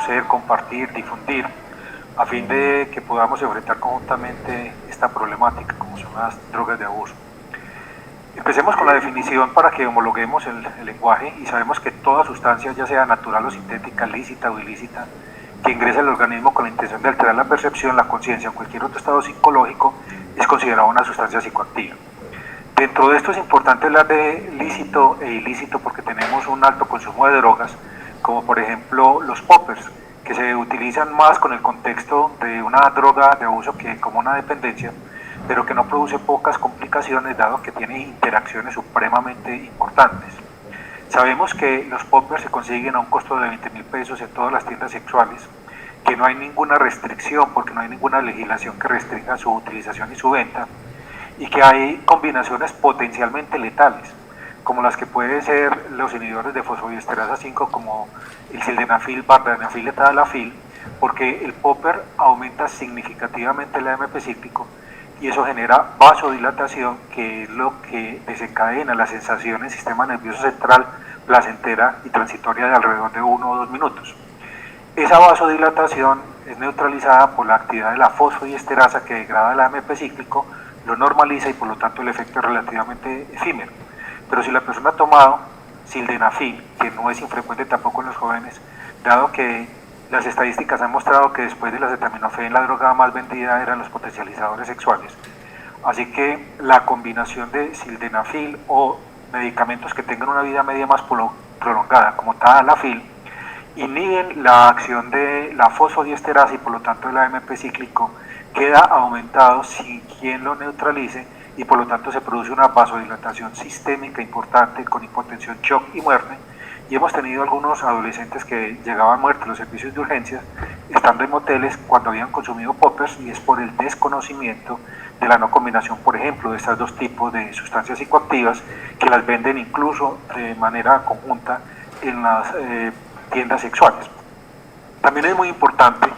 conocer, compartir, difundir, a fin de que podamos enfrentar conjuntamente esta problemática, como son las drogas de abuso. Empecemos con la definición para que homologuemos el lenguaje, y sabemos que toda sustancia, ya sea natural o sintética, lícita o ilícita, que ingresa al organismo con la intención de alterar la percepción, la conciencia o cualquier otro estado psicológico, es considerada una sustancia psicoactiva. Dentro de esto es importante hablar de lícito e ilícito, porque tenemos un alto consumo de drogas, como por ejemplo los poppers, que se utilizan más con el contexto de una droga de abuso que como una dependencia, pero que no produce pocas complicaciones dado que tiene interacciones supremamente importantes. Sabemos que los poppers se consiguen a un costo de 20.000 pesos en todas las tiendas sexuales, que no hay ninguna restricción porque no hay ninguna legislación que restrinja su utilización y su venta, y que hay combinaciones potencialmente letales, como las que pueden ser los inhibidores de fosfodiesterasa 5, como el sildenafil, vardenafil, etadalafil, porque el popper aumenta significativamente el AMP cíclico y eso genera vasodilatación, que es lo que desencadena la sensación en el sistema nervioso central placentera y transitoria de alrededor de 1 o 2 minutos. Esa vasodilatación es neutralizada por la actividad de la fosfodiesterasa, que degrada el AMP cíclico, lo normaliza y por lo tanto el efecto es relativamente efímero. Pero si la persona ha tomado sildenafil, que no es infrecuente tampoco en los jóvenes, dado que las estadísticas han mostrado que después de la acetaminofén la droga más vendida eran los potencializadores sexuales. Así que la combinación de sildenafil o medicamentos que tengan una vida media más prolongada, como tadalafil, inhiben la acción de la fosfodiesterasa y por lo tanto el AMP cíclico queda aumentado sin quien lo neutralice, y por lo tanto se produce una vasodilatación sistémica importante con hipotensión, shock y muerte. Y hemos tenido algunos adolescentes que llegaban muertos a los servicios de urgencias estando en moteles cuando habían consumido poppers, y es por el desconocimiento de la no combinación, por ejemplo, de estos dos tipos de sustancias psicoactivas, que las venden incluso de manera conjunta en las tiendas sexuales. También es muy importante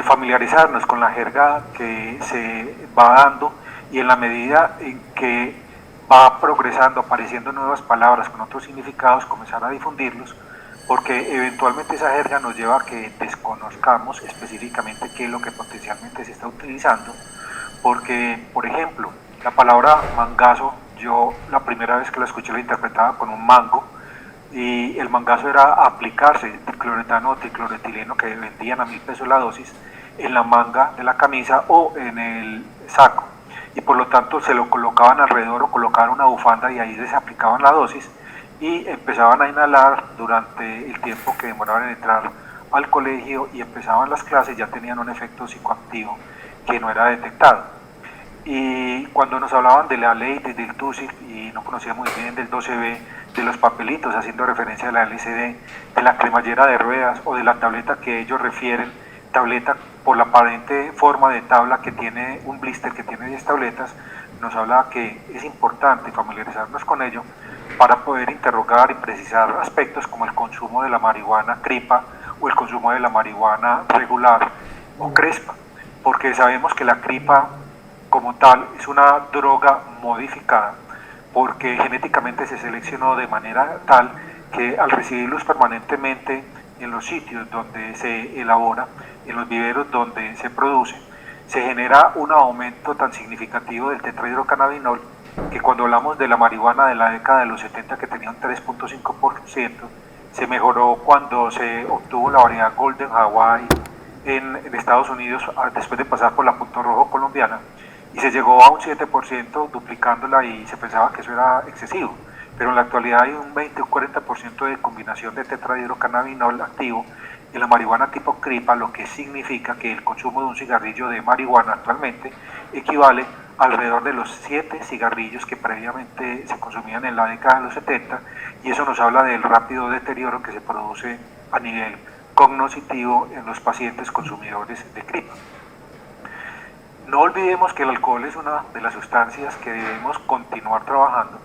familiarizarnos con la jerga que se va dando, y en la medida en que va progresando, apareciendo nuevas palabras con otros significados, comenzar a difundirlos, porque eventualmente esa jerga nos lleva a que desconozcamos específicamente qué es lo que potencialmente se está utilizando, porque, por ejemplo, la palabra mangazo, yo la primera vez que la escuché la interpretaba con un mango, y el mangazo era aplicarse tricloretano o tricloretileno, que vendían a 1.000 pesos la dosis, en la manga de la camisa o en el saco, y por lo tanto se lo colocaban alrededor o colocaban una bufanda y ahí les aplicaban la dosis y empezaban a inhalar durante el tiempo que demoraban en entrar al colegio, y empezaban las clases, ya tenían un efecto psicoactivo que no era detectado. Y cuando nos hablaban de la ley del TUSIC y no conocíamos muy bien del 12B, de los papelitos haciendo referencia a la LCD, de la cremallera de ruedas o de la tableta que ellos refieren, tableta por la aparente forma de tabla que tiene un blister que tiene 10 tabletas, nos hablaba que es importante familiarizarnos con ello para poder interrogar y precisar aspectos como el consumo de la marihuana cripa o el consumo de la marihuana regular o crespa, porque sabemos que la cripa como tal es una droga modificada, porque genéticamente se seleccionó de manera tal que al recibir luz permanentemente en los sitios donde se elabora, en los viveros donde se produce, se genera un aumento tan significativo del tetrahidrocannabinol que cuando hablamos de la marihuana de la década de los 70, que tenía un 3.5%, se mejoró cuando se obtuvo la variedad Golden Hawaii en Estados Unidos después de pasar por la Punto Rojo colombiana, y se llegó a un 7% duplicándola, y se pensaba que eso era excesivo, pero en la actualidad hay un 20 o 40% de combinación de tetrahidrocannabinol activo en la marihuana tipo cripa, lo que significa que el consumo de un cigarrillo de marihuana actualmente equivale a alrededor de los 7 cigarrillos que previamente se consumían en la década de los 70, y eso nos habla del rápido deterioro que se produce a nivel cognitivo en los pacientes consumidores de cripa. No olvidemos que el alcohol es una de las sustancias que debemos continuar trabajando,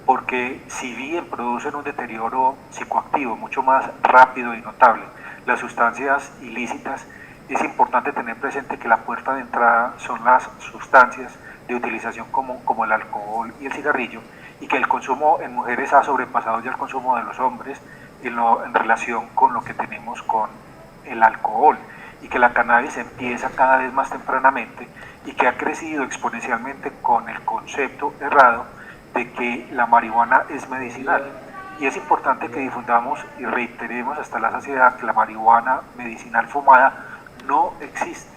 porque si bien producen un deterioro psicoactivo mucho más rápido y notable, las sustancias ilícitas, es importante tener presente que la puerta de entrada son las sustancias de utilización común como el alcohol y el cigarrillo, y que el consumo en mujeres ha sobrepasado ya el consumo de los hombres en relación con lo que tenemos con el alcohol, y que la cannabis empieza cada vez más tempranamente y que ha crecido exponencialmente con el concepto errado de que la marihuana es medicinal. Y es importante que difundamos y reiteremos hasta la saciedad que la marihuana medicinal fumada no existe.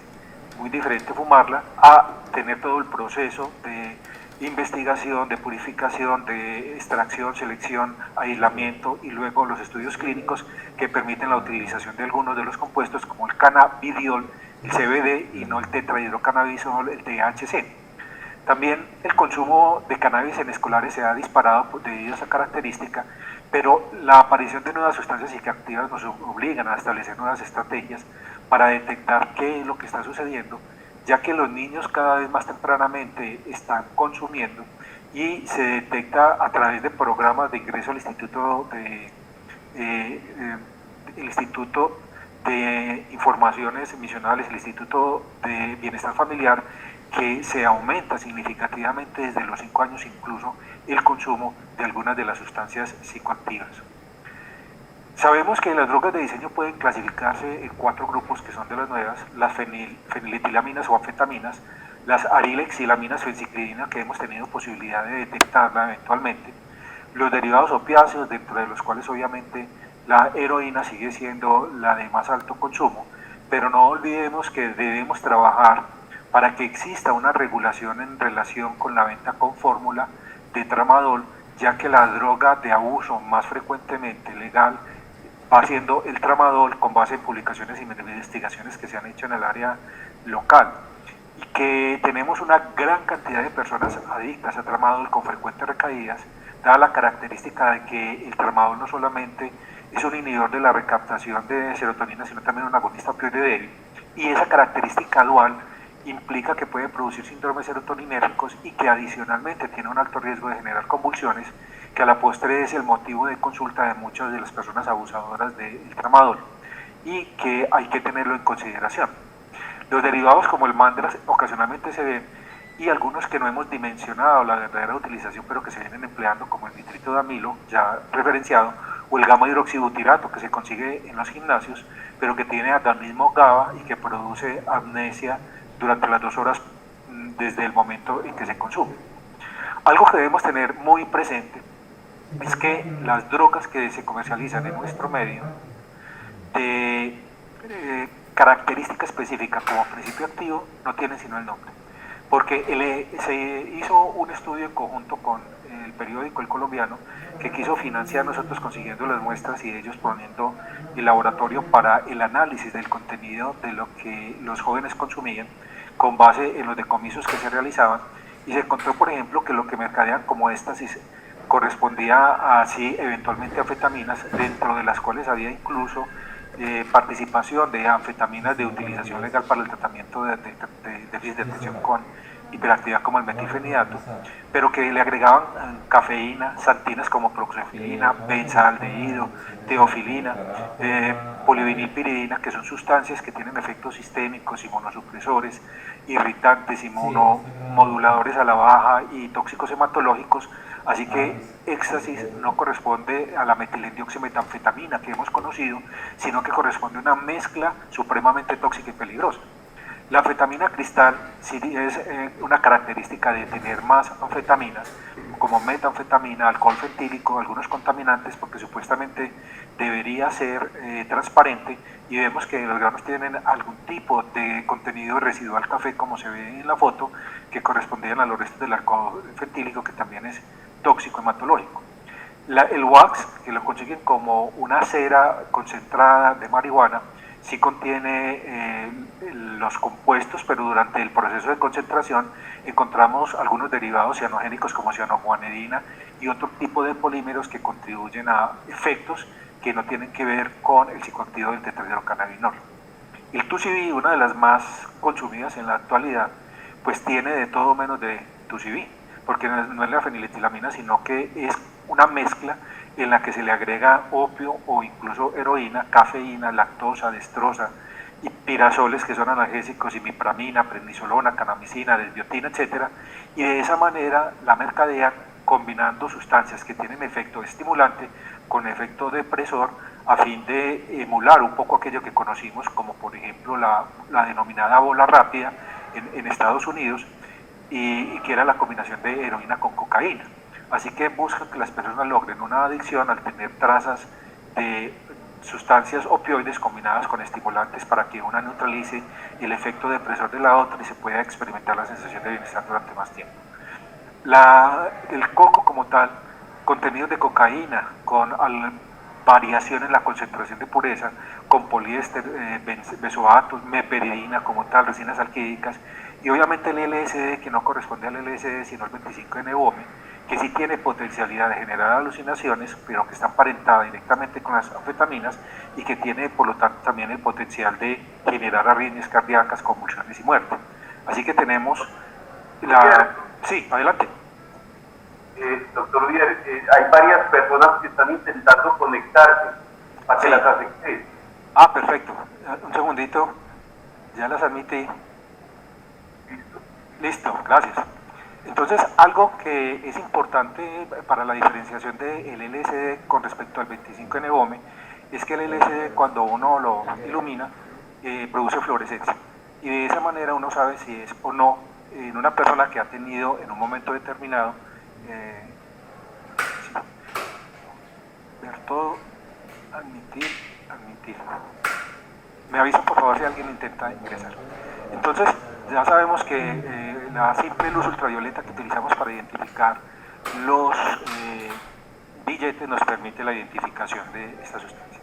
Muy diferente fumarla a tener todo el proceso de investigación, de purificación, de extracción, selección, aislamiento y luego los estudios clínicos que permiten la utilización de algunos de los compuestos como el cannabidiol, el CBD y no el tetrahidrocannabinol, el THC. También el consumo de cannabis en escolares se ha disparado debido a esa característica, pero la aparición de nuevas sustancias psicoactivas nos obligan a establecer nuevas estrategias para detectar qué es lo que está sucediendo, ya que los niños cada vez más tempranamente están consumiendo y se detecta a través de programas de ingreso al Instituto de Informaciones Misionales, el Instituto de Bienestar Familiar, que se aumenta significativamente desde los 5 años incluso el consumo de algunas de las sustancias psicoactivas. Sabemos que las drogas de diseño pueden clasificarse en 4 grupos que son de las nuevas: las feniletilaminas o anfetaminas, las arilexilaminas fenciclidina, que hemos tenido posibilidad de detectarla eventualmente, los derivados opiáceos, dentro de los cuales obviamente la heroína sigue siendo la de más alto consumo, pero no olvidemos que debemos trabajar para que exista una regulación en relación con la venta con fórmula de tramadol, ya que la droga de abuso más frecuentemente legal va siendo el tramadol, con base en publicaciones y investigaciones que se han hecho en el área local, y que tenemos una gran cantidad de personas adictas a tramadol con frecuentes recaídas, dada la característica de que el tramadol no solamente es un inhibidor de la recaptación de serotonina, sino también un agonista opioide débil, y esa característica dual implica que puede producir síndromes serotoninérgicos y que adicionalmente tiene un alto riesgo de generar convulsiones, que a la postre es el motivo de consulta de muchas de las personas abusadoras del tramadol y que hay que tenerlo en consideración. Los derivados como el mandras ocasionalmente se ven, y algunos que no hemos dimensionado la verdadera utilización pero que se vienen empleando, como el nitrito de amilo ya referenciado, o el gamma hidroxibutirato que se consigue en los gimnasios pero que tiene agonismo GABA y que produce amnesia durante las 2 horas desde el momento en que se consume. Algo que debemos tener muy presente es que las drogas que se comercializan en nuestro medio de característica específica como principio activo no tienen sino el nombre, porque se hizo un estudio en conjunto con el periódico El Colombiano, que quiso financiar, nosotros consiguiendo las muestras y ellos poniendo el laboratorio para el análisis del contenido de lo que los jóvenes consumían con base en los decomisos que se realizaban, y se encontró, por ejemplo, que lo que mercadean como éxtasis correspondía a sí eventualmente anfetaminas, dentro de las cuales había incluso participación de anfetaminas de utilización legal para el tratamiento de déficit de atención con hiperactividad como el metilfenidato, pero que le agregaban cafeína, santinas como proxofilina, benzaldehído, teofilina, polivinilpiridina, que son sustancias que tienen efectos sistémicos, inmunosupresores, irritantes, inmunomoduladores a la baja y tóxicos hematológicos. Así que éxtasis no corresponde a la metilendioximetanfetamina que hemos conocido, sino que corresponde a una mezcla supremamente tóxica y peligrosa. La anfetamina cristal sí es una característica de tener más anfetaminas, como metanfetamina, alcohol fetílico, algunos contaminantes, porque supuestamente debería ser transparente, y vemos que los granos tienen algún tipo de contenido residual café, como se ve en la foto, que correspondían a los restos del alcohol fetílico, que también es tóxico hematológico. El wax, que lo consiguen como una cera concentrada de marihuana, sí contiene los compuestos, pero durante el proceso de concentración encontramos algunos derivados cianogénicos como cianoguanidina y otro tipo de polímeros que contribuyen a efectos que no tienen que ver con el psicoactivo del tetrahidrocannabinol. El 2CB, una de las más consumidas en la actualidad, pues tiene de todo menos de 2CB, porque no es la feniletilamina, sino que es una mezcla en la que se le agrega opio o incluso heroína, cafeína, lactosa, destrosa y pirazoles, que son analgésicos, imipramina, prednisolona, canamicina, desbiotina, etc. Y de esa manera la mercadean combinando sustancias que tienen efecto estimulante con efecto depresor, a fin de emular un poco aquello que conocimos, como por ejemplo la denominada bola rápida en Estados Unidos, y que era la combinación de heroína con cocaína. Así que buscan que las personas logren una adicción al tener trazas de sustancias opioides combinadas con estimulantes para que una neutralice el efecto depresor de la otra y se pueda experimentar la sensación de bienestar durante más tiempo. El coco como tal, contenidos de cocaína con variación en la concentración de pureza, con poliéster, benzoatos, meperidina como tal, resinas alquídicas, y obviamente el LSD, que no corresponde al LSD sino al 25N-OME, que sí tiene potencialidad de generar alucinaciones, pero que está emparentada directamente con las anfetaminas y que tiene por lo tanto también el potencial de generar arritmias cardíacas, convulsiones y muerte. Así que tenemos la... Sí, adelante. Doctor Díaz, hay varias personas que están intentando conectarse para que las acepte. Ah, perfecto. Un segundito. Ya las admití. Listo, gracias. Entonces, algo que es importante para la diferenciación del LSD con respecto al 25N-OME es que el LSD, cuando uno lo ilumina, produce fluorescencia. Y de esa manera uno sabe si es o no en una persona que ha tenido en un momento determinado ver todo, admitir. Me avisan por favor si alguien intenta ingresar. Entonces, ya sabemos que la simple luz ultravioleta que utilizamos para identificar los billetes nos permite la identificación de esta sustancia.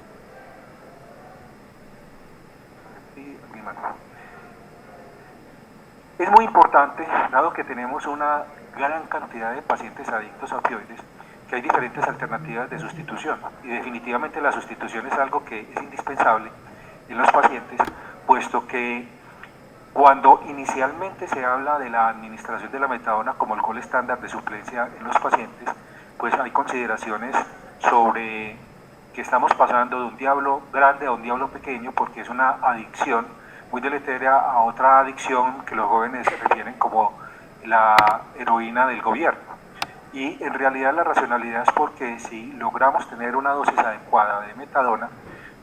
Es muy importante, dado que tenemos una gran cantidad de pacientes adictos a opioides, que hay diferentes alternativas de sustitución, y definitivamente la sustitución es algo que es indispensable en los pacientes, puesto que cuando inicialmente se habla de la administración de la metadona como el gol estándar de suplencia en los pacientes, pues hay consideraciones sobre que estamos pasando de un diablo grande a un diablo pequeño, porque es una adicción muy deletérea a otra adicción que los jóvenes se refieren como la heroína del gobierno. Y en realidad la racionalidad es porque si logramos tener una dosis adecuada de metadona,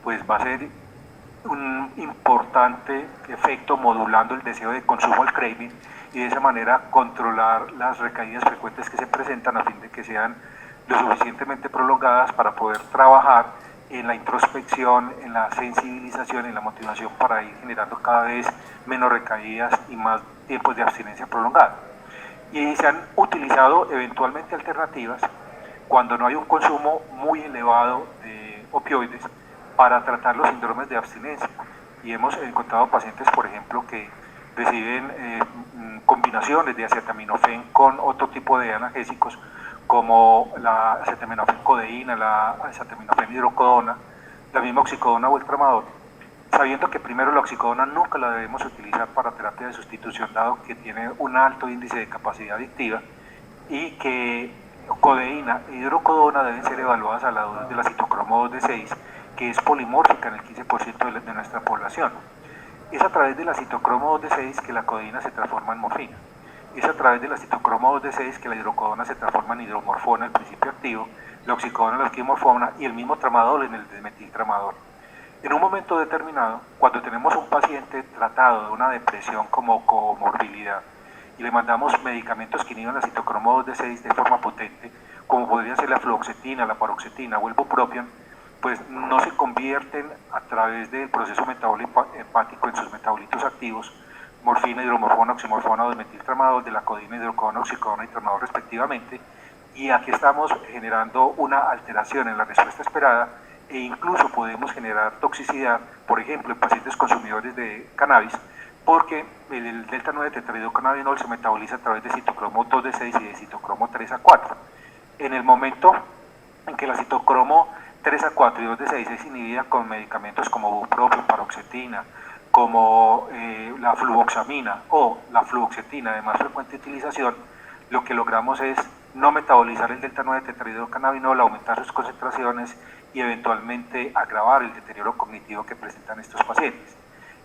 pues va a ser un importante efecto modulando el deseo de consumo, el craving, y de esa manera controlar las recaídas frecuentes que se presentan a fin de que sean lo suficientemente prolongadas para poder trabajar en la introspección, en la sensibilización, en la motivación para ir generando cada vez menos recaídas y más tiempos de abstinencia prolongada. Y se han utilizado eventualmente alternativas cuando no hay un consumo muy elevado de opioides para tratar los síndromes de abstinencia. Y hemos encontrado pacientes, por ejemplo, que reciben combinaciones de acetaminofén con otro tipo de analgésicos como la acetaminofén codeína, la acetaminofén hidrocodona, la misma oxicodona o el tramadol, sabiendo que primero la oxicodona nunca la debemos utilizar para terapia de sustitución, dado que tiene un alto índice de capacidad adictiva, y que codeína e hidrocodona deben ser evaluadas a la dosis de la citocromo 2D6, que es polimórfica en el 15% de nuestra población. Es a través de la citocromo 2D6 que la codeína se transforma en morfina. Es a través de la citocromo 2D6 que la hidrocodona se transforma en hidromorfona, el principio activo, la oxicodona en la alquimorfona y el mismo tramadol en el desmetiltramadol. En un momento determinado, cuando tenemos un paciente tratado de una depresión como comorbilidad y le mandamos medicamentos que inhiben la citocromo 2D6 de forma potente, como podría ser la fluoxetina, la paroxetina o el bupropion, pues no se convierten a través del proceso metabólico hepático en sus metabolitos activos, morfina, hidromorfona, oximorfona o desmetiltramadol, de la codeína, hidrocodona, oxicodona y tramadol respectivamente, y aquí estamos generando una alteración en la respuesta esperada e incluso podemos generar toxicidad, por ejemplo, en pacientes consumidores de cannabis, porque el delta 9 tetrahidrocannabinol se metaboliza a través de citocromo 2D6 y de citocromo 3A4. En el momento en que la citocromo 3A4 y 2D6 es inhibida con medicamentos como bupropion, paroxetina, como la fluvoxamina o la fluoxetina de más frecuente utilización, lo que logramos es no metabolizar el delta 9 tetrahidrocannabinol, aumentar sus concentraciones y eventualmente agravar el deterioro cognitivo que presentan estos pacientes.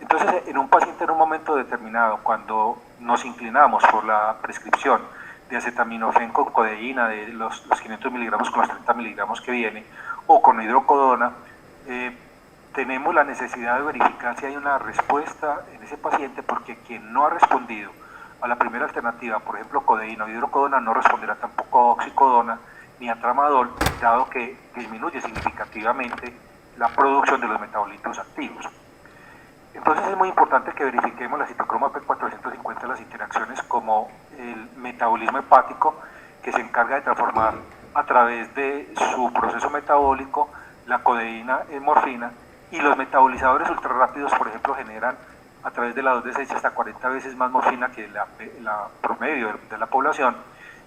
Entonces, en un paciente en un momento determinado, cuando nos inclinamos por la prescripción de acetaminofén con codeína de los 500 miligramos con los 30 miligramos que viene, o con hidrocodona, tenemos la necesidad de verificar si hay una respuesta en ese paciente, porque quien no ha respondido a la primera alternativa, por ejemplo codeína o hidrocodona, no responderá tampoco a oxicodona ni a tramadol, dado que disminuye significativamente la producción de los metabolitos activos. Entonces es muy importante que verifiquemos la citocroma P450, las interacciones como el metabolismo hepático, que se encarga de transformar a través de su proceso metabólico la codeína en morfina, y los metabolizadores ultrarrápidos, por ejemplo, generan a través de la 2D6 hasta 40 veces más morfina que la promedio de la población.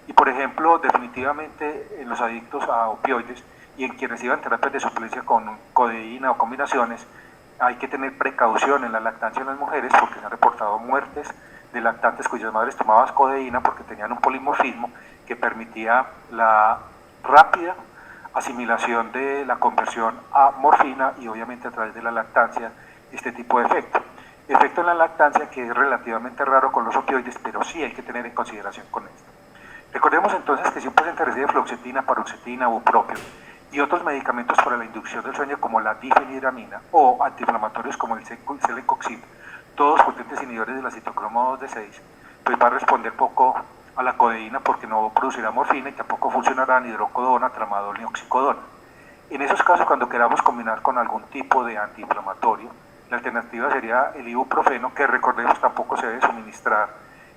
Y por ejemplo, definitivamente en los adictos a opioides y en quienes reciban terapias de suplencia con codeína o combinaciones, hay que tener precaución en la lactancia en las mujeres, porque se han reportado muertes de lactantes cuyas madres tomaban codeína porque tenían un polimorfismo que permitía la rápida asimilación de la conversión a morfina, y obviamente a través de la lactancia este tipo de efecto. Efecto en la lactancia que es relativamente raro con los opioides, pero sí hay que tener en consideración con esto. Recordemos entonces que si un paciente recibe fluoxetina, paroxetina, bupropión y otros medicamentos para la inducción del sueño como la difenhidramina o antiinflamatorios como el celecoxib, todos potentes inhibidores de la citocromo 2D6, pues va a responder poco a la codeína porque no producirá morfina y tampoco funcionará ni hidrocodona, tramadol ni oxicodona. En esos casos, cuando queramos combinar con algún tipo de antiinflamatorio, la alternativa sería el ibuprofeno, que recordemos tampoco se debe suministrar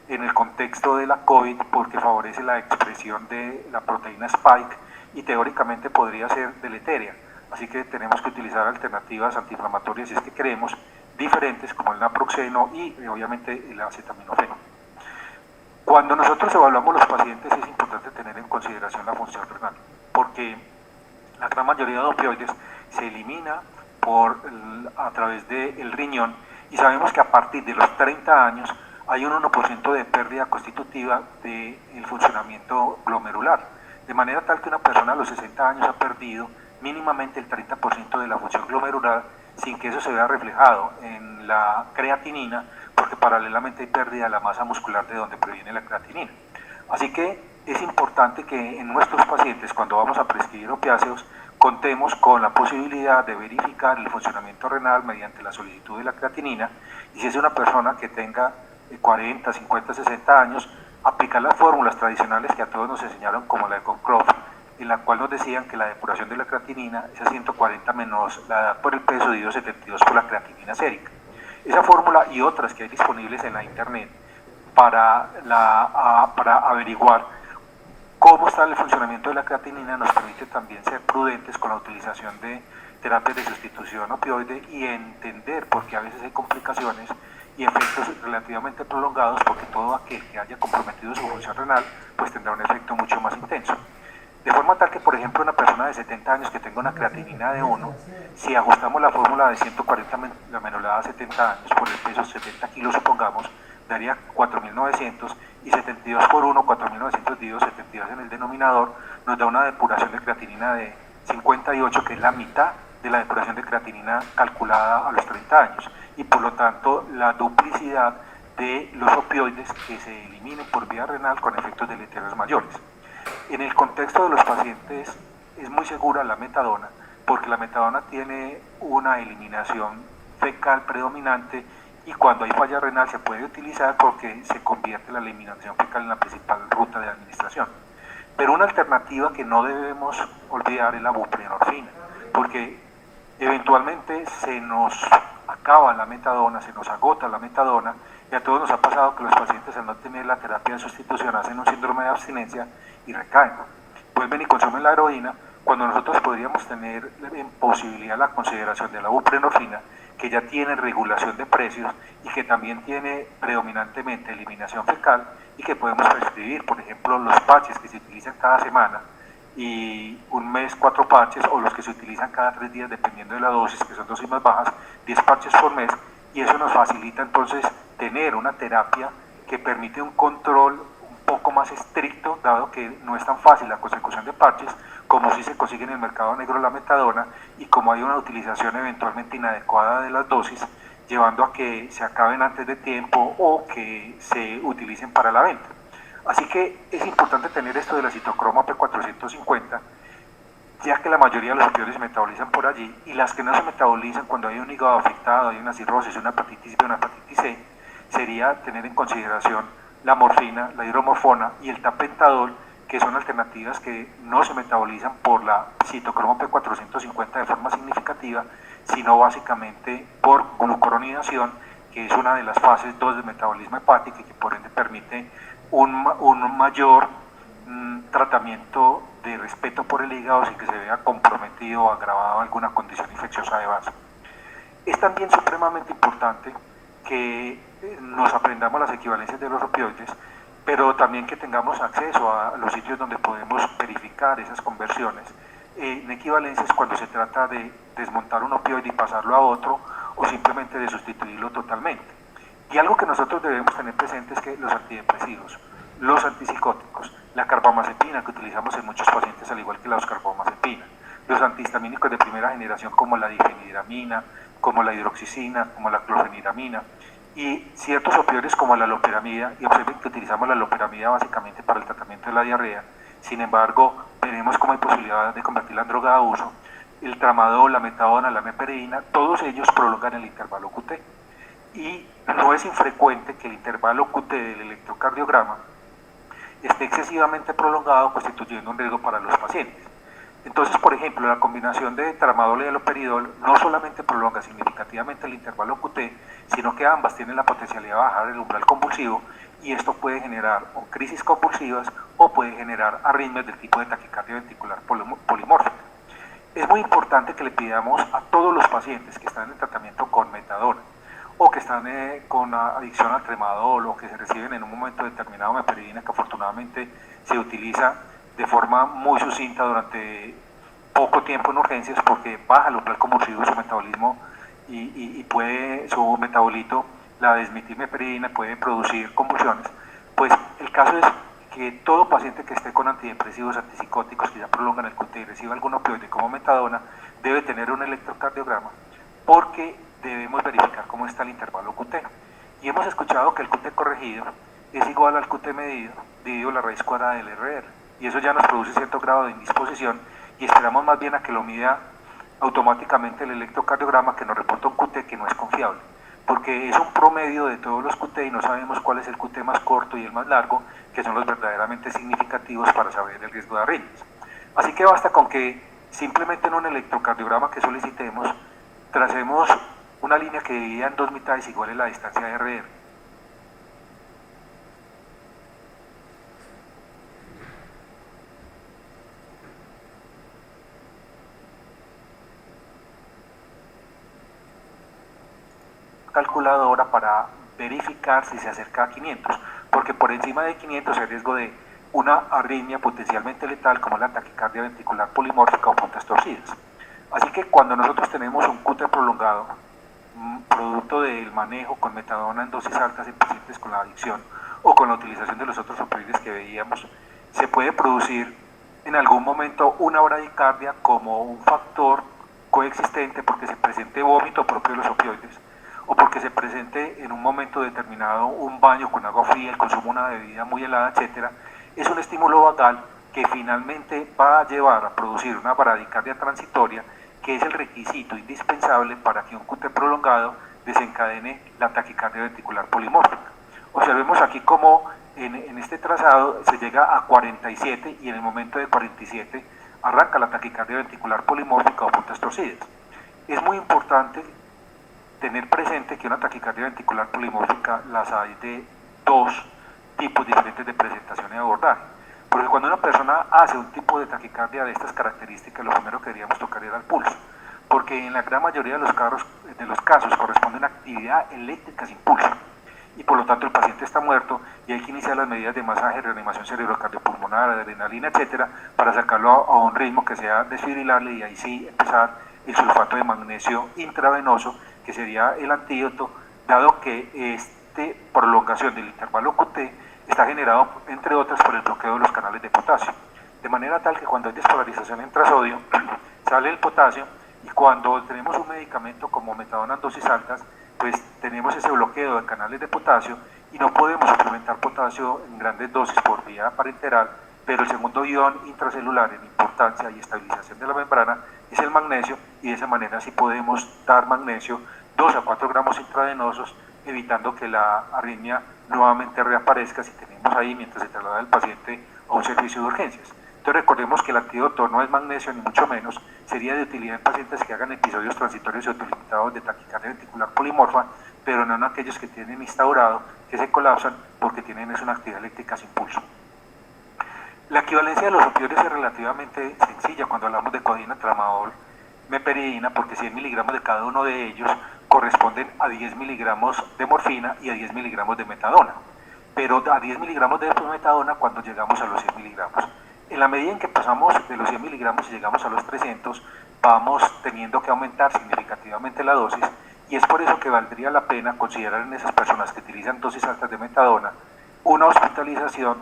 en el contexto de la COVID porque favorece la expresión de la proteína Spike y teóricamente podría ser deletérea. Así que tenemos que utilizar alternativas antiinflamatorias, si es que queremos, diferentes, como el naproxeno y obviamente el acetaminofeno. Cuando nosotros evaluamos los pacientes es importante tener en consideración la función renal, porque la gran mayoría de opioides se elimina a través del riñón, y sabemos que a partir de los 30 años hay un 1% de pérdida constitutiva del funcionamiento glomerular, de manera tal que una persona a los 60 años ha perdido mínimamente el 30% de la función glomerular sin que eso se vea reflejado en la creatinina, porque paralelamente hay pérdida de la masa muscular de donde proviene la creatinina. Así que es importante que en nuestros pacientes, cuando vamos a prescribir opiáceos, contemos con la posibilidad de verificar el funcionamiento renal mediante la solicitud de la creatinina, y si es una persona que tenga 40, 50, 60 años, aplicar las fórmulas tradicionales que a todos nos enseñaron, como la de Cockcroft, en la cual nos decían que la depuración de la creatinina es a 140 menos la edad por el peso dividido 72 por la creatinina sérica. Esa fórmula y otras que hay disponibles en la internet para averiguar cómo está el funcionamiento de la creatinina nos permite también ser prudentes con la utilización de terapias de sustitución opioide y entender por qué a veces hay complicaciones y efectos relativamente prolongados, porque todo aquel que haya comprometido su función renal pues tendrá un efecto mucho más intenso. De forma tal que, por ejemplo, una persona de 70 años que tenga una creatinina de 1, si ajustamos la fórmula de 140 la menolada a 70 años por el peso 70 kilos, supongamos, daría 4.900, y 72 por 1, 4.900 dividido 72 en el denominador, nos da una depuración de creatinina de 58, que es la mitad de la depuración de creatinina calculada a los 30 años, y por lo tanto la duplicidad de los opioides que se eliminen por vía renal con efectos deleterios mayores. En el contexto de los pacientes es muy segura la metadona, porque la metadona tiene una eliminación fecal predominante, y cuando hay falla renal se puede utilizar porque se convierte la eliminación fecal en la principal ruta de administración. Pero una alternativa que no debemos olvidar es la buprenorfina, porque eventualmente se nos acaba la metadona, se nos agota la metadona, y a todos nos ha pasado que los pacientes, al no tener la terapia de sustitución, hacen un síndrome de abstinencia y recaen. Vuelven y consumen la heroína, cuando nosotros podríamos tener en posibilidad la consideración de la buprenorfina, que ya tiene regulación de precios y que también tiene predominantemente eliminación fecal, y que podemos prescribir, por ejemplo, los patches que se utilizan cada semana y un mes 4 parches, o los que se utilizan cada 3 días dependiendo de la dosis, que son dosis más bajas, 10 parches por mes, y eso nos facilita entonces tener una terapia que permite un control un poco más estricto, dado que no es tan fácil la consecución de parches como si se consigue en el mercado negro la metadona, y como hay una utilización eventualmente inadecuada de las dosis, llevando a que se acaben antes de tiempo o que se utilicen para la venta. Así que es importante tener esto de la citocroma P450. ya que la mayoría de los opioides se metabolizan por allí, y las que no se metabolizan cuando hay un hígado afectado, hay una cirrosis, una hepatitis B, una hepatitis C, sería tener en consideración la morfina, la hidromorfona y el tapentadol, que son alternativas que no se metabolizan por la citocromo P450 de forma significativa, sino básicamente por glucuronidación, que es una de las fases 2 del metabolismo hepático y que por ende permite un mayor tratamiento de respeto por el hígado sin que se vea comprometido o agravado alguna condición infecciosa de base. Es también supremamente importante que nos aprendamos las equivalencias de los opioides, pero también que tengamos acceso a los sitios donde podemos verificar esas conversiones en equivalencias cuando se trata de desmontar un opioide y pasarlo a otro, o simplemente de sustituirlo totalmente. Y algo que nosotros debemos tener presente es que los antidepresivos, los antipsicóticos, la carbamazepina que utilizamos en muchos pacientes al igual que la oscarbamazepina, los antihistamínicos de primera generación como la difeniramina, como la hidroxicina, como la clofeniramina, y ciertos opioides como la loperamida, y observen que utilizamos la loperamida básicamente para el tratamiento de la diarrea. Sin embargo, veremos cómo hay posibilidad de convertirla en droga de uso. El tramadol, la metadona, la meperidina, todos ellos prolongan el intervalo QT. Y no es infrecuente que el intervalo QT del electrocardiograma esté excesivamente prolongado, constituyendo un riesgo para los pacientes. Entonces, por ejemplo, la combinación de tramadol y haloperidol no solamente prolonga significativamente el intervalo QT, sino que ambas tienen la potencialidad de bajar el umbral convulsivo, y esto puede generar o crisis convulsivas o puede generar arritmias del tipo de taquicardia ventricular polimórfica. Es muy importante que le pidamos a todos los pacientes que están en tratamiento con metadona o que están con adicción al tramadol o que se reciben en un momento determinado meperidina, que afortunadamente se utiliza de forma muy sucinta durante poco tiempo en urgencias porque baja el umbral convulsivo de su metabolismo y puede su metabolito, la desmetilmeperidina, puede producir convulsiones. Pues el caso es que todo paciente que esté con antidepresivos, antipsicóticos que ya prolongan el QT y reciba algún opioide como metadona debe tener un electrocardiograma, porque debemos verificar cómo está el intervalo QT. Y hemos escuchado que el QT corregido es igual al QT medido dividido la raíz cuadrada del RR, y eso ya nos produce cierto grado de indisposición, y esperamos más bien a que lo mida automáticamente el electrocardiograma, que nos reporta un QT que no es confiable, porque es un promedio de todos los QT y no sabemos cuál es el QT más corto y el más largo, que son los verdaderamente significativos para saber el riesgo de arritmias. Así que basta con que simplemente en un electrocardiograma que solicitemos tracemos una línea que divida en dos mitades iguales la distancia de RR. Calculadora para verificar si se acerca a 500, porque por encima de 500 hay riesgo de una arritmia potencialmente letal como la taquicardia ventricular polimórfica o puntas torcidas. Así que cuando nosotros tenemos un QT prolongado, producto del manejo con metadona en dosis altas en pacientes con la adicción o con la utilización de los otros opioides que veíamos, se puede producir en algún momento una bradicardia como un factor coexistente porque se presente vómito propio de los opioides, o porque se presente en un momento determinado un baño con agua fría, el consumo de una bebida muy helada, etc. Es un estímulo vagal que finalmente va a llevar a producir una bradicardia transitoria, que es el requisito indispensable para que un QT prolongado desencadene la taquicardia ventricular polimórfica. Observemos aquí cómo en este trazado se llega a 47 y en el momento de 47 arranca la taquicardia ventricular polimórfica o puntas torcidas. Es muy importante tener presente que una taquicardia ventricular polimórfica las hay de dos tipos diferentes de presentación y abordaje. Porque cuando una persona hace un tipo de taquicardia de estas características, lo primero que deberíamos tocar era el pulso, porque en la gran mayoría de los casos corresponde a una actividad eléctrica sin pulso, y por lo tanto el paciente está muerto y hay que iniciar las medidas de masaje, reanimación cerebrocardiopulmonar, adrenalina, etcétera, para sacarlo a un ritmo que sea desfibrilable, y ahí sí empezar el sulfato de magnesio intravenoso, que sería el antídoto, dado que esta prolongación del intervalo QT está generado, entre otras, por el bloqueo de los canales de potasio, de manera tal que cuando hay despolarización intrasodio, sale el potasio, y cuando tenemos un medicamento como metadona en dosis altas, pues tenemos ese bloqueo de canales de potasio y no podemos suplementar potasio en grandes dosis por vía parenteral, pero el segundo ion intracelular en importancia y estabilización de la membrana es el magnesio, y de esa manera sí podemos dar magnesio 2 a 4 gramos intravenosos, evitando que la arritmia nuevamente reaparezca si tenemos ahí mientras se traslada el paciente a un servicio de urgencias. Entonces recordemos que el antídoto no es magnesio ni mucho menos, sería de utilidad en pacientes que hagan episodios transitorios autolimitados de taquicardia ventricular polimorfa, pero no en aquellos que tienen instaurado, que se colapsan porque tienen una actividad eléctrica sin pulso. La equivalencia de los opioides es relativamente sencilla cuando hablamos de codeína, tramadol, meperidina, porque 100 miligramos de cada uno de ellos corresponden a 10 miligramos de morfina y a 10 miligramos de metadona, pero a 10 miligramos de metadona cuando llegamos a los 100 miligramos. En la medida en que pasamos de los 100 miligramos y llegamos a los 300, vamos teniendo que aumentar significativamente la dosis, y es por eso que valdría la pena considerar en esas personas que utilizan dosis altas de metadona una hospitalización,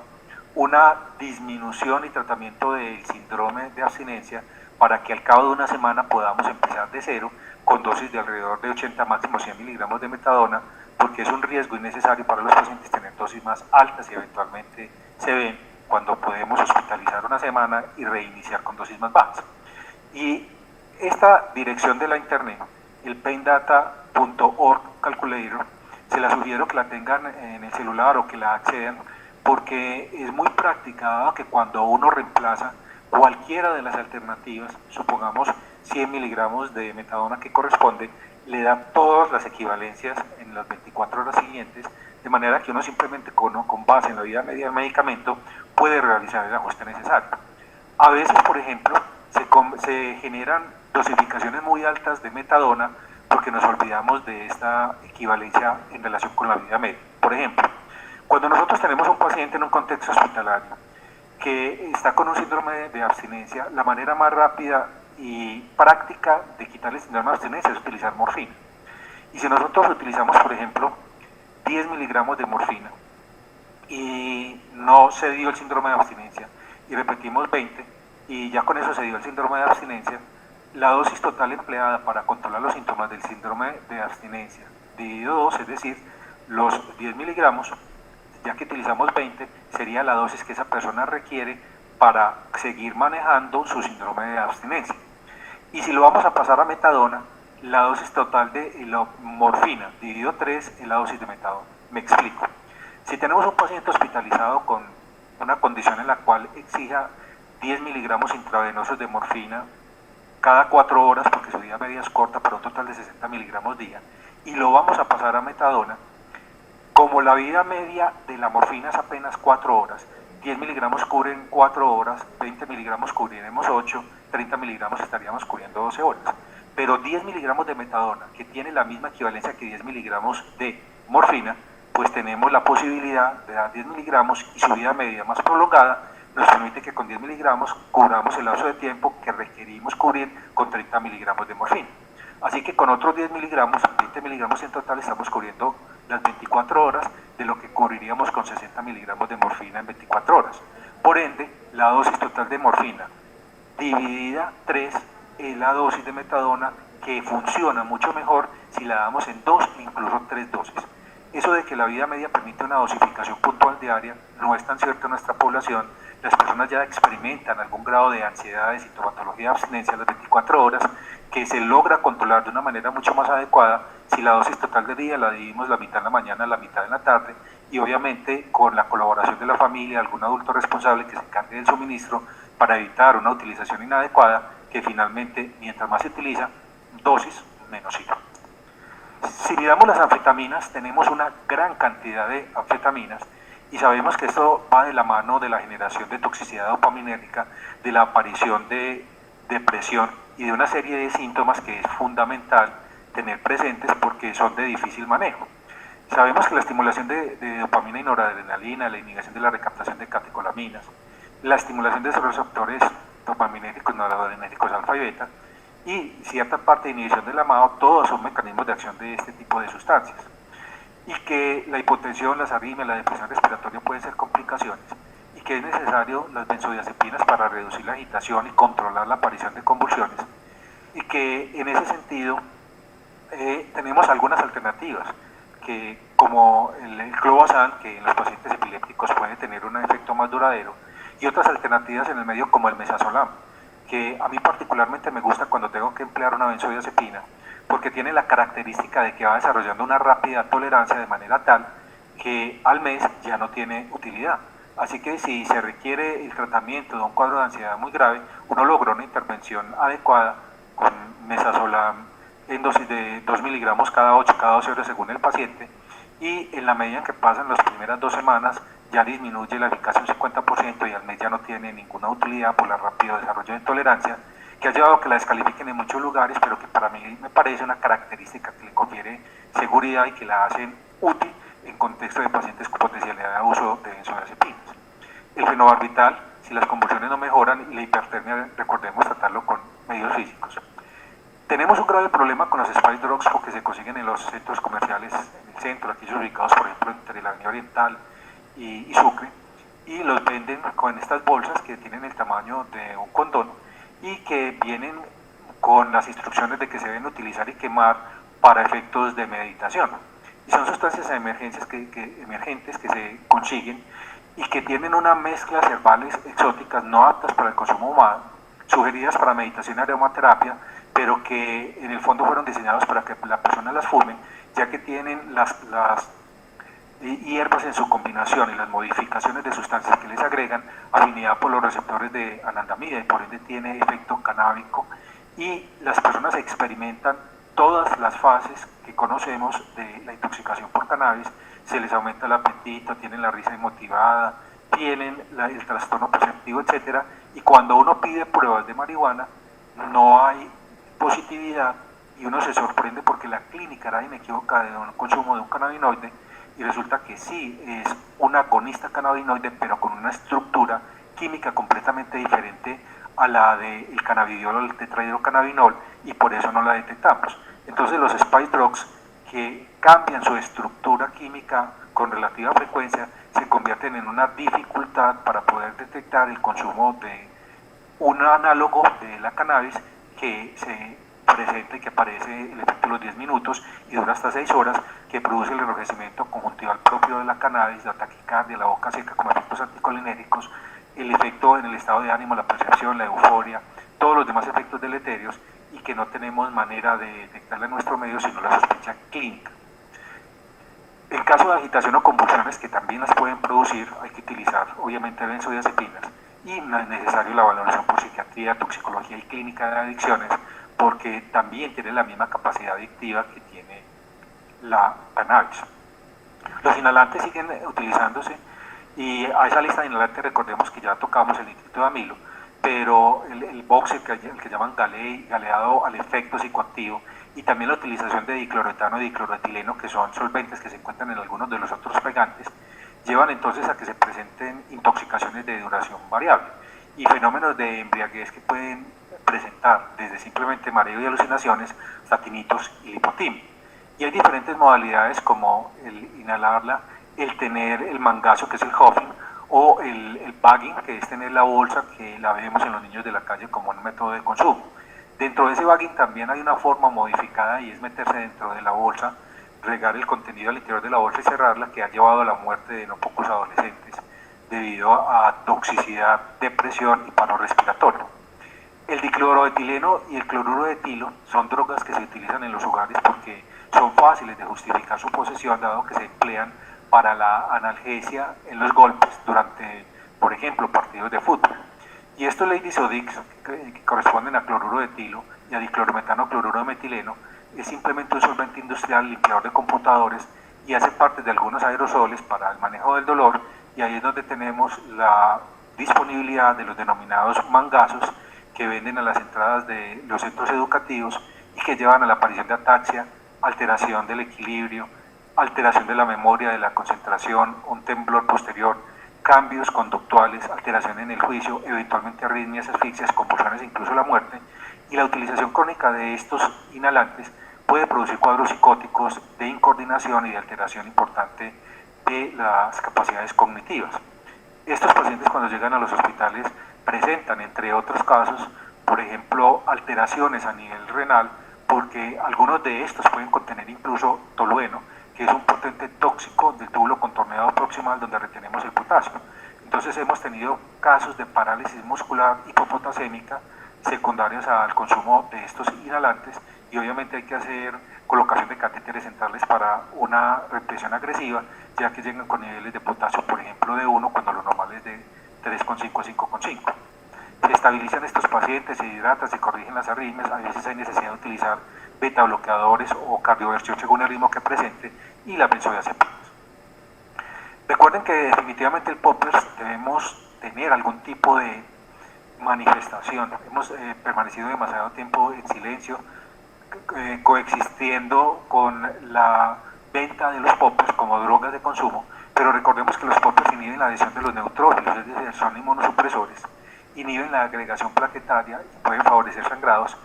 una disminución y tratamiento del síndrome de abstinencia, para que al cabo de una semana podamos empezar de cero con dosis de alrededor de 80 máximo 100 miligramos de metadona, porque es un riesgo innecesario para los pacientes tener dosis más altas y eventualmente se ven cuando podemos hospitalizar una semana y reiniciar con dosis más bajas. Y esta dirección de la internet, el paindata.org calculator, se la sugiero que la tengan en el celular o que la accedan, porque es muy práctica, dado que cuando uno reemplaza cualquiera de las alternativas, supongamos 100 miligramos de metadona que corresponde, le da todas las equivalencias en las 24 horas siguientes, de manera que uno simplemente con base en la vida media del medicamento puede realizar el ajuste necesario. A veces, por ejemplo, se generan dosificaciones muy altas de metadona porque nos olvidamos de esta equivalencia en relación con la vida media. Por ejemplo, cuando nosotros tenemos un paciente en un contexto hospitalario que está con un síndrome de abstinencia, la manera más rápida y práctica de quitarle el síndrome de abstinencia es utilizar morfina. Y si nosotros utilizamos, por ejemplo, 10 miligramos de morfina y no se dio el síndrome de abstinencia, y repetimos 20 y ya con eso se dio el síndrome de abstinencia, la dosis total empleada para controlar los síntomas del síndrome de abstinencia dividido 2, es decir, los 10 miligramos, ya que utilizamos 20, sería la dosis que esa persona requiere para seguir manejando su síndrome de abstinencia. Y si lo vamos a pasar a metadona, la dosis total de la morfina dividido 3 es la dosis de metadona. Me explico. Si tenemos un paciente hospitalizado con una condición en la cual exija 10 miligramos intravenosos de morfina cada 4 horas, porque su vida media es corta, para un total de 60 miligramos día, y lo vamos a pasar a metadona, como la vida media de la morfina es apenas 4 horas, 10 miligramos cubren 4 horas, 20 miligramos cubriremos 8, 30 miligramos estaríamos cubriendo 12 horas. Pero 10 miligramos de metadona, que tiene la misma equivalencia que 10 miligramos de morfina, pues tenemos la posibilidad de dar 10 miligramos y su vida media más prolongada nos permite que con 10 miligramos cubramos el lapso de tiempo que requerimos cubrir con 30 miligramos de morfina. Así que con otros 10 miligramos, 20 miligramos en total, estamos cubriendo las 24 horas de lo que cubriríamos con 60 miligramos de morfina en 24 horas. Por ende, la dosis total de morfina dividida 3 es la dosis de metadona, que funciona mucho mejor si la damos en 2 e incluso 3 dosis. Eso de que la vida media permite una dosificación puntual diaria no es tan cierto en nuestra población. Las personas ya experimentan algún grado de ansiedad, de sintomatología de abstinencia a las 24 horas, que se logra controlar de una manera mucho más adecuada si la dosis total del día la dividimos la mitad en la mañana, la mitad en la tarde, y obviamente con la colaboración de la familia, algún adulto responsable que se encargue del suministro para evitar una utilización inadecuada, que finalmente, mientras más se utiliza, dosis menos sirve. Si miramos las anfetaminas, tenemos una gran cantidad de anfetaminas, y sabemos que esto va de la mano de la generación de toxicidad dopaminérgica, de la aparición de depresión y de una serie de síntomas que es fundamental tener presentes porque son de difícil manejo. Sabemos que la estimulación de dopamina y noradrenalina, la inhibición de la recaptación de catecolaminas, la estimulación de esos receptores dopaminérgicos, noradrenérgicos alfa y beta, y cierta parte de inhibición del AMAO, todos son mecanismos de acción de este tipo de sustancias. Y que la hipotensión, las arritmias, la depresión respiratoria pueden ser complicaciones, y que es necesario las benzodiazepinas para reducir la agitación y controlar la aparición de convulsiones, y que en ese sentido tenemos algunas alternativas, que como el clobazam, que en los pacientes epilépticos puede tener un efecto más duradero, y otras alternativas en el medio como el mesazolam, que a mí particularmente me gusta cuando tengo que emplear una benzodiazepina, porque tiene la característica de que va desarrollando una rápida tolerancia de manera tal que al mes ya no tiene utilidad. Así que si se requiere el tratamiento de un cuadro de ansiedad muy grave, uno logra una intervención adecuada con mesazolam en dosis de 2 miligramos cada 8, cada 12 horas según el paciente, y en la medida en que pasan las primeras 2 semanas ya disminuye la eficacia un 50% y al mes ya no tiene ninguna utilidad por el rápido desarrollo de tolerancia, que ha llevado a que la descalifiquen en muchos lugares, pero que para mí me parece una característica que le confiere seguridad y que la hacen útil en contexto de pacientes con potencialidad de abuso de benzodiazepinas. El fenobarbital, si las convulsiones no mejoran, y la hipertermia, recordemos tratarlo con medios físicos. Tenemos un grave problema con los spice drugs porque se consiguen en los centros comerciales, en el centro, aquellos ubicados por ejemplo entre la Avenida Oriental y Sucre, y los venden con estas bolsas que tienen el tamaño de un condón y que vienen con las instrucciones de que se deben utilizar y quemar para efectos de meditación. Y son sustancias emergentes que se consiguen y que tienen unas mezclas herbales exóticas no aptas para el consumo humano, sugeridas para meditación y aromaterapia, pero que en el fondo fueron diseñados para que la persona las fume, ya que tienen las hierbas en su combinación y las modificaciones de sustancias que les agregan afinidad por los receptores de anandamida y por ende tiene efecto canábico, y las personas experimentan todas las fases que conocemos de la intoxicación por cannabis. Se les aumenta el apetito, tienen la risa inmotivada, tienen el trastorno perceptivo, etcétera, y cuando uno pide pruebas de marihuana no hay positividad y uno se sorprende porque la clínica era inequívoca de un consumo de un cannabinoide y resulta que sí es un agonista cannabinoide pero con una estructura química completamente diferente a la del cannabidiol o el tetrahidrocannabinol y por eso no la detectamos. Entonces los spice drugs que cambian su estructura química con relativa frecuencia se convierten en una dificultad para poder detectar el consumo de un análogo de la cannabis que se presenta y que aparece el efecto de los 10 minutos y dura hasta 6 horas, que produce el enrojecimiento conjuntival propio de la cannabis, la taquicardia, la boca seca como efectos anticolinérgicos, el efecto en el estado de ánimo, la percepción, la euforia, todos los demás efectos deleterios y que no tenemos manera de detectarla en nuestro medio sino la sospecha clínica. En caso de agitación o convulsiones que también las pueden producir, hay que utilizar obviamente benzodiazepinas y no es necesario la valoración por psiquiatría, toxicología y clínica de adicciones porque también tiene la misma capacidad adictiva que tiene la cannabis. Los inhalantes siguen utilizándose y a esa lista de inhalantes recordemos que ya tocamos el nitrito de amilo, pero el box, el que llaman galeado al efecto psicoactivo, y también la utilización de dicloroetano y dicloroetileno, que son solventes que se encuentran en algunos de los otros pegantes, llevan entonces a que se presenten intoxicaciones de duración variable y fenómenos de embriaguez que pueden presentar desde simplemente mareo y alucinaciones hasta tinitos y lipotimia. Y hay diferentes modalidades como el inhalarla, el tener el mangazo que es el huffing o el bagging que es tener la bolsa que la vemos en los niños de la calle como un método de consumo. Dentro de ese bagging también hay una forma modificada y es meterse dentro de la bolsa, regar el contenido al interior de la bolsa y cerrarla, que ha llevado a la muerte de no pocos adolescentes debido a toxicidad, depresión y paro respiratorio. El dicloroetileno y el cloruro de etilo son drogas que se utilizan en los hogares porque son fáciles de justificar su posesión dado que se emplean para la analgesia en los golpes durante, por ejemplo, partidos de fútbol. Y estos Lady Sodix, que corresponden a cloruro de etilo y a diclorometano cloruro de metileno, es simplemente un solvente industrial limpiador de computadores y hace parte de algunos aerosoles para el manejo del dolor, y ahí es donde tenemos la disponibilidad de los denominados mangazos que venden a las entradas de los centros educativos y que llevan a la aparición de ataxia, alteración del equilibrio, alteración de la memoria, de la concentración, un temblor posterior, cambios conductuales, alteración en el juicio, eventualmente arritmias, asfixias, convulsiones e incluso la muerte. Y la utilización crónica de estos inhalantes puede producir cuadros psicóticos de incoordinación y de alteración importante de las capacidades cognitivas. Estos pacientes cuando llegan a los hospitales presentan, entre otros casos, por ejemplo, alteraciones a nivel renal, porque algunos de estos pueden contener incluso tolueno, que es un potente tóxico del túbulo contorneado proximal donde retenemos el potasio. Entonces hemos tenido casos de parálisis muscular hipopotasémica secundarias al consumo de estos inhalantes, y obviamente hay que hacer colocación de catéteres centrales para una represión agresiva, ya que llegan con niveles de potasio, por ejemplo, de 1, cuando lo normal es de 3,5 a 5,5. Se estabilizan estos pacientes, se hidratan, se corrigen las arritmias, a veces hay necesidad de utilizar beta bloqueadores o cardioversión según el ritmo que presente, y las benzodiazepinas. Recuerden que definitivamente el poppers debemos tener algún tipo de manifestación. Hemos permanecido demasiado tiempo en silencio, coexistiendo con la venta de los poppers como drogas de consumo, pero recordemos que los poppers inhiben la adhesión de los neutrófilos, es decir, son inmunosupresores, inhiben la agregación plaquetaria y pueden favorecer sangrados,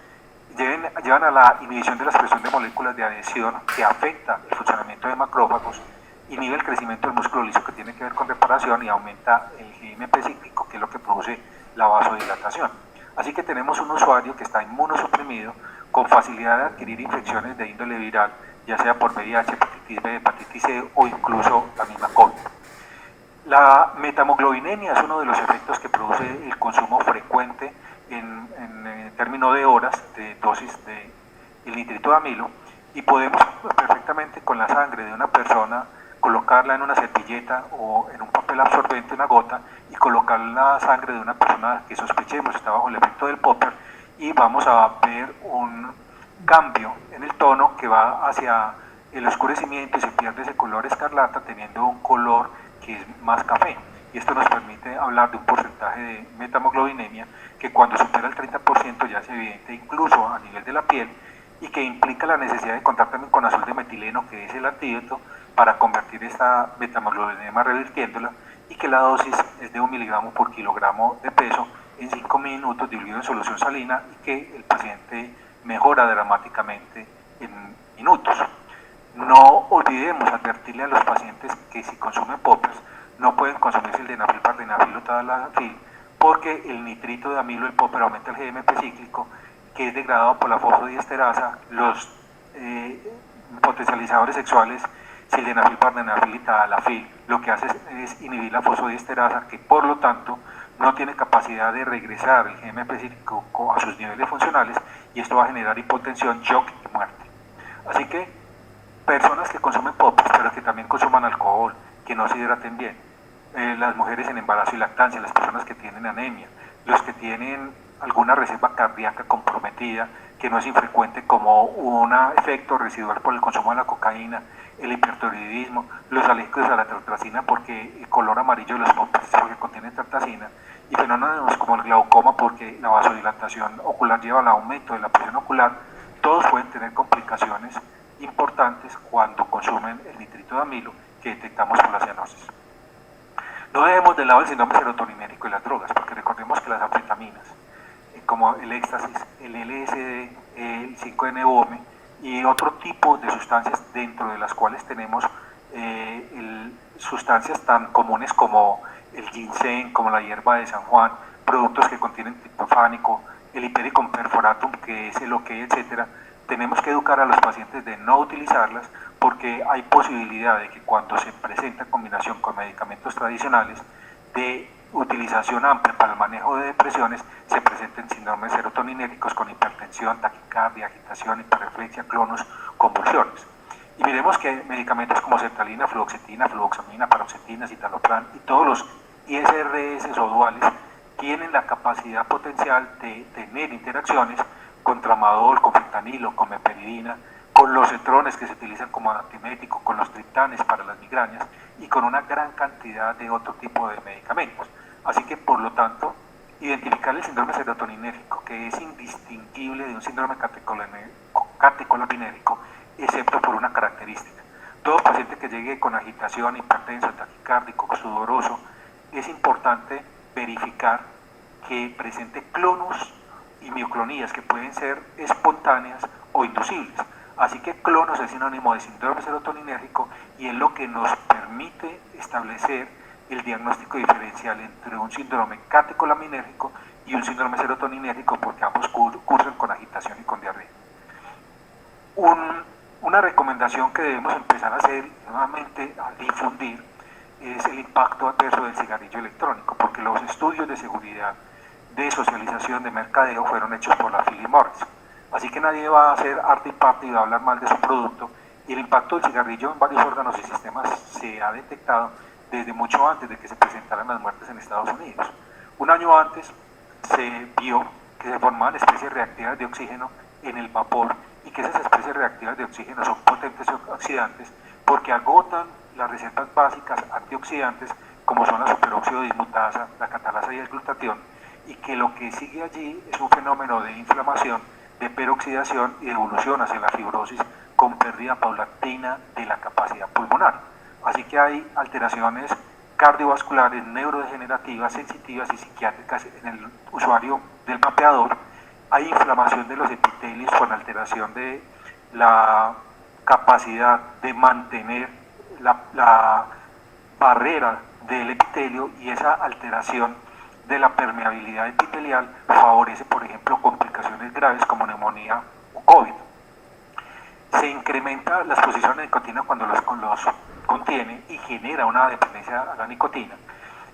llevan a la inhibición de la expresión de moléculas de adhesión que afecta el funcionamiento de macrófagos, inhibe el crecimiento del músculo liso que tiene que ver con reparación y aumenta el GMP cíclico, que es lo que produce la vasodilatación. Así que tenemos un usuario que está inmunosuprimido, con facilidad de adquirir infecciones de índole viral, ya sea por VIH, hepatitis B, hepatitis C o incluso la misma COVID. La metamoglobinemia es uno de los efectos que produce el consumo frecuente en términos de horas de dosis del nitrito de amilo, y podemos perfectamente con la sangre de una persona colocarla en una servilleta o en un papel absorbente, una gota, y colocar la sangre de una persona que sospechemos está bajo el efecto del popper, y vamos a ver un cambio en el tono que va hacia el oscurecimiento y se pierde ese color escarlata, teniendo un color que es más café. Y esto nos permite hablar de un porcentaje de metamoglobinemia que cuando supera el 30% ya es evidente incluso a nivel de la piel, y que implica la necesidad de contar también con azul de metileno, que es el antídoto para convertir esta metamoglobinemia, revirtiéndola, y que la dosis es de 1 miligramo por kilogramo de peso en 5 minutos diluido en solución salina, y que el paciente mejora dramáticamente en minutos. No olvidemos advertirle a los pacientes que si consumen poppers no pueden consumir sildenafil, vardenafil o tadalafil, porque el nitrito de amilo del popper aumenta el GMP cíclico, que es degradado por la fosfodiesterasa. Los potencializadores sexuales sildenafil, vardenafil y tadalafil lo que hace es inhibir la fosfodiesterasa, que por lo tanto no tiene capacidad de regresar el GMP cíclico a sus niveles funcionales, y esto va a generar hipotensión, shock y muerte. Así que personas que consumen poppers, pero que también consuman alcohol, que no se hidraten bien, las mujeres en embarazo y lactancia, las personas que tienen anemia, los que tienen alguna reserva cardíaca comprometida, que no es infrecuente como un efecto residual por el consumo de la cocaína, el hipertiroidismo, los alérgicos a la tartracina, porque el color amarillo de los poppers es porque contiene tartracina, y fenómenos como el glaucoma, porque la vasodilatación ocular lleva al aumento de la presión ocular. Todos pueden tener complicaciones importantes cuando consumen el nitrito de amilo que detectamos por la cianosis. No dejemos de lado el síndrome serotoninérgico y las drogas, porque recordemos que las anfetaminas, como el éxtasis, el LSD, el 5-NOM y otro tipo de sustancias, dentro de las cuales tenemos sustancias tan comunes como el ginseng, como la hierba de San Juan, productos que contienen triptofánico, el Hipericum perforatum, que es el OK, etcétera. Tenemos que educar a los pacientes de no utilizarlas, porque hay posibilidad de que cuando se presenta en combinación con medicamentos tradicionales de utilización amplia para el manejo de depresiones, se presenten síndromes serotoninérgicos con hipertensión, taquicardia, agitación, hiperreflexia, clonos, convulsiones. Y miremos que medicamentos como sertralina, fluoxetina, fluoxamina, paroxetina, citalopram y todos los ISRS o duales tienen la capacidad potencial de tener interacciones con tramadol, con fentanilo, con meperidina, con los cetrones que se utilizan como antiemético, con los triptanes para las migrañas y con una gran cantidad de otro tipo de medicamentos. Así que, por lo tanto, identificar el síndrome serotoninérgico, que es indistinguible de un síndrome catecholaminergico, excepto por una característica. Todo paciente que llegue con agitación, hipertenso, taquicárdico, sudoroso, es importante verificar que presente clonus y mioclonías, que pueden ser espontáneas o inducibles. Así que clonus es sinónimo de síndrome serotoninérgico, y es lo que nos permite establecer el diagnóstico diferencial entre un síndrome catecolaminérgico y un síndrome serotoninérgico, porque ambos cursan con agitación y con diarrea. Una recomendación que debemos empezar a hacer, nuevamente a difundir, es el impacto adverso del cigarrillo electrónico, porque los estudios de seguridad, de socialización, de mercadeo fueron hechos por la Philip Morris. Así que nadie va a hacer arte y parte y va a hablar mal de su producto, y el impacto del cigarrillo en varios órganos y sistemas se ha detectado desde mucho antes de que se presentaran las muertes en Estados Unidos. Un año antes se vio que se formaban especies reactivas de oxígeno en el vapor y que esas especies reactivas de oxígeno son potentes oxidantes porque agotan las reservas básicas antioxidantes como son la superóxido dismutasa, la catalasa y el glutatión, y que lo que sigue allí es un fenómeno de inflamación, de peroxidación y de evolución hacia la fibrosis con pérdida paulatina de la capacidad pulmonar. Así que hay alteraciones cardiovasculares, neurodegenerativas, sensitivas y psiquiátricas en el usuario del mapeador. Hay inflamación de los epitelios con alteración de la capacidad de mantener la barrera del epitelio, y esa alteración de la permeabilidad epitelial favorece, por ejemplo, complicaciones graves como neumonía o COVID. Se incrementa la exposición a nicotina cuando los contiene y genera una dependencia a la nicotina,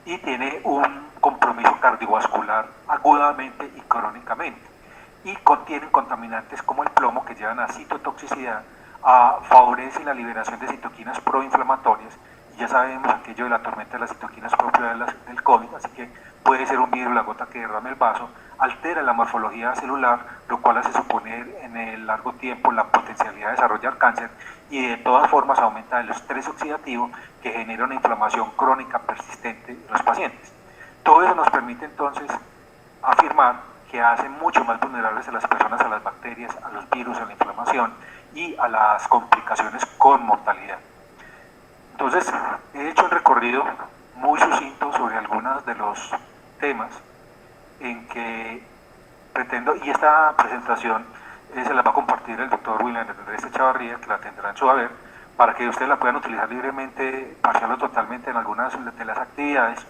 y tiene un compromiso cardiovascular agudamente y crónicamente, y contienen contaminantes como el plomo que llevan a citotoxicidad, favorece la liberación de citoquinas proinflamatorias, y ya sabemos aquello de la tormenta de las citoquinas propia del COVID, así que puede ser un virus, la gota que derrame el vaso, altera la morfología celular, lo cual hace suponer en el largo tiempo la potencialidad de desarrollar cáncer, y de todas formas aumenta el estrés oxidativo que genera una inflamación crónica persistente en los pacientes. Todo eso nos permite entonces afirmar que hacen mucho más vulnerables a las personas a las bacterias, a los virus, a la inflamación y a las complicaciones con mortalidad. Entonces, he hecho un recorrido muy sucinto sobre algunos de los temas en que pretendo, y esta presentación se la va a compartir el doctor William Andrés Echavarría, que la tendrá en su haber, para que ustedes la puedan utilizar libremente, parcial o totalmente, en algunas de las actividades.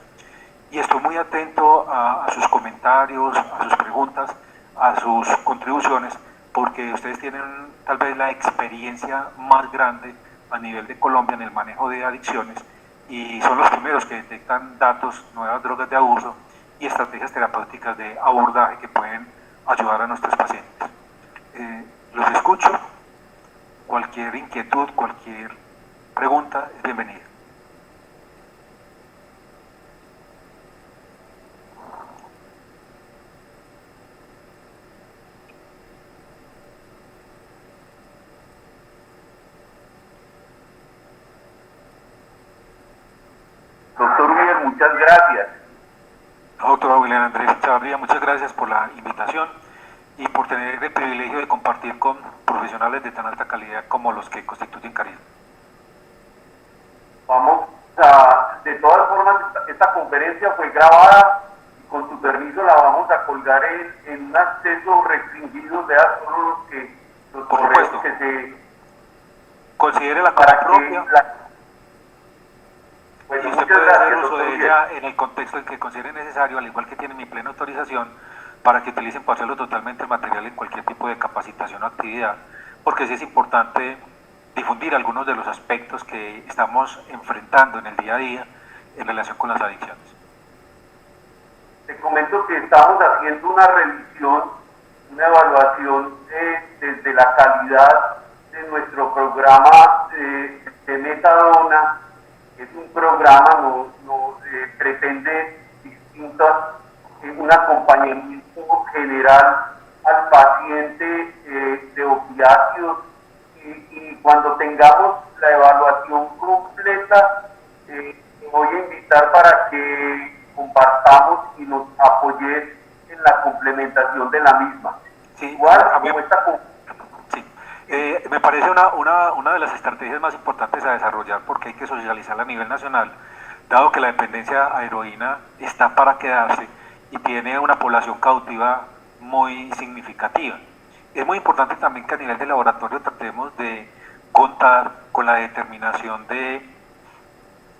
Y estoy muy atento a sus comentarios, a sus preguntas, a sus contribuciones, porque ustedes tienen tal vez la experiencia más grande a nivel de Colombia en el manejo de adicciones, y son los primeros que detectan datos, nuevas drogas de abuso y estrategias terapéuticas de abordaje que pueden ayudar a nuestros pacientes. Los escucho, cualquier inquietud, cualquier pregunta es bienvenida. Doctor William, muchas gracias. Doctor William Andrés Echavarría, muchas gracias por la invitación y por tener el privilegio de compartir con profesionales de tan alta calidad como los que constituyen Carisma. Vamos a, de todas formas, esta conferencia fue grabada y con su permiso la vamos a colgar en un acceso restringido de solo los por correos supuesto, que se considere la para como propia. Bueno, y usted muchas puede hacer gracias, uso de doctor ella en el contexto en que considere necesario, al igual que tiene mi plena autorización para que utilicen parcial totalmente el material en cualquier tipo de capacitación o actividad, porque sí es importante difundir algunos de los aspectos que estamos enfrentando en el día a día en relación con las adicciones. Te comento que estamos haciendo una revisión, una evaluación desde la calidad de nuestro programa de metadona. Es un programa, nos pretende un acompañamiento general al paciente de opiáceos, y cuando tengamos la evaluación completa, voy a invitar para que compartamos y nos apoyes en la complementación de la misma. Sí, igual como esta sí. Me parece una de las estrategias más importantes a desarrollar, porque hay que socializarla a nivel nacional, dado que la dependencia a heroína está para quedarse y tiene una población cautiva muy significativa. Es muy importante también que a nivel de laboratorio tratemos de contar con la determinación de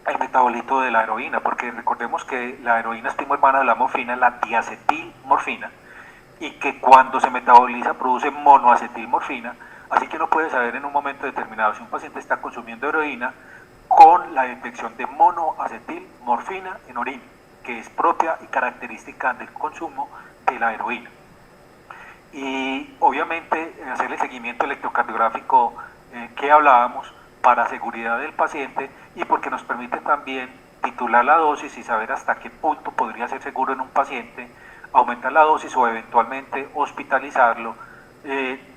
el metabolito de la heroína, porque recordemos que la heroína es prima hermana de la morfina, la diacetilmorfina, y que cuando se metaboliza produce monoacetilmorfina, así que uno puede saber en un momento determinado si un paciente está consumiendo heroína con la detección de monoacetilmorfina en orina, que es propia y característica del consumo de la heroína. Y obviamente hacer el seguimiento electrocardiográfico que hablábamos para seguridad del paciente y porque nos permite también titular la dosis y saber hasta qué punto podría ser seguro en un paciente, aumentar la dosis o eventualmente hospitalizarlo,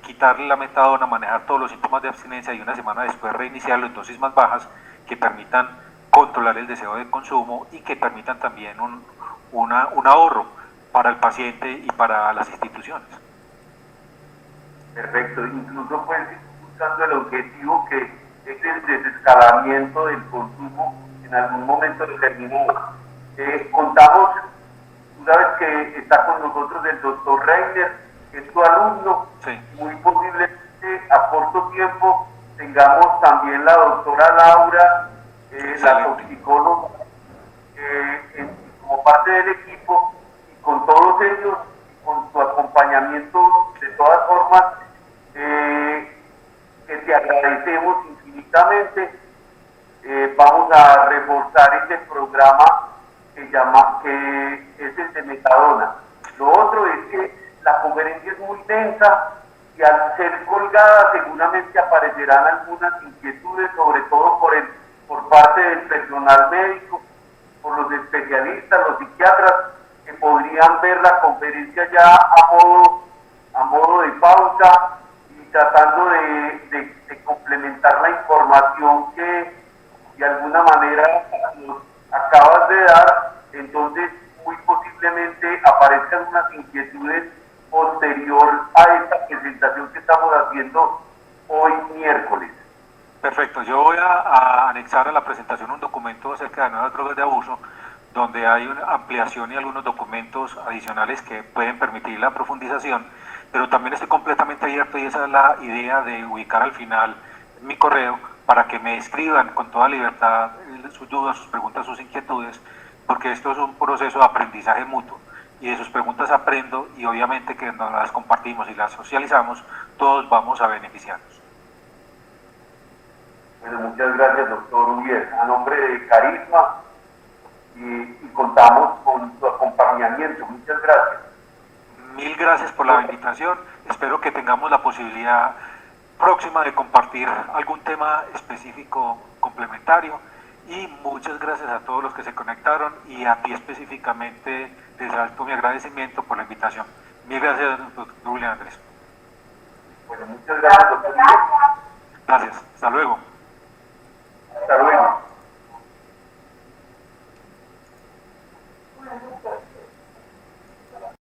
quitarle la metadona, manejar todos los síntomas de abstinencia y una semana después reiniciarlo en dosis más bajas que permitan controlar el deseo de consumo y que permitan también un ahorro para el paciente y para las instituciones. Perfecto, incluso pues buscando el objetivo que es el desescalamiento del consumo en algún momento determinado. Contamos, tú sabes que está con nosotros el doctor Reiner, que es tu alumno, sí. Muy posiblemente a corto tiempo tengamos también la doctora Laura, la toxicóloga, como parte del equipo, y con todos ellos, con tu acompañamiento, de todas formas, que te agradecemos infinitamente. Vamos a reforzar este programa que es el de metadona. Lo otro es que la conferencia es muy densa y al ser colgada seguramente aparecerán algunas inquietudes, sobre todo por parte del personal médico, por los especialistas, los psiquiatras, que podrían ver la conferencia ya a modo de pausa y tratando de complementar la información que de alguna manera nos acabas de dar. Entonces muy posiblemente aparezcan unas inquietudes posterior a esta presentación que estamos haciendo hoy miércoles. Perfecto, yo voy a anexar a la presentación un documento acerca de nuevas drogas de abuso, donde hay una ampliación y algunos documentos adicionales que pueden permitir la profundización, pero también estoy completamente abierto y esa es la idea de ubicar al final mi correo para que me escriban con toda libertad sus dudas, sus preguntas, sus inquietudes, porque esto es un proceso de aprendizaje mutuo y de sus preguntas aprendo y obviamente que nos las compartimos y las socializamos, todos vamos a beneficiarnos. Bueno, muchas gracias, doctor Uriel. A nombre de Carisma y contamos con su acompañamiento. Muchas gracias. Mil gracias por la invitación. Espero que tengamos la posibilidad próxima de compartir algún tema específico complementario y muchas gracias a todos los que se conectaron y a ti específicamente les alto mi agradecimiento por la invitación. Mil gracias, doctor Julián Andrés. Bueno, muchas gracias, doctor Uriel. Gracias, hasta luego.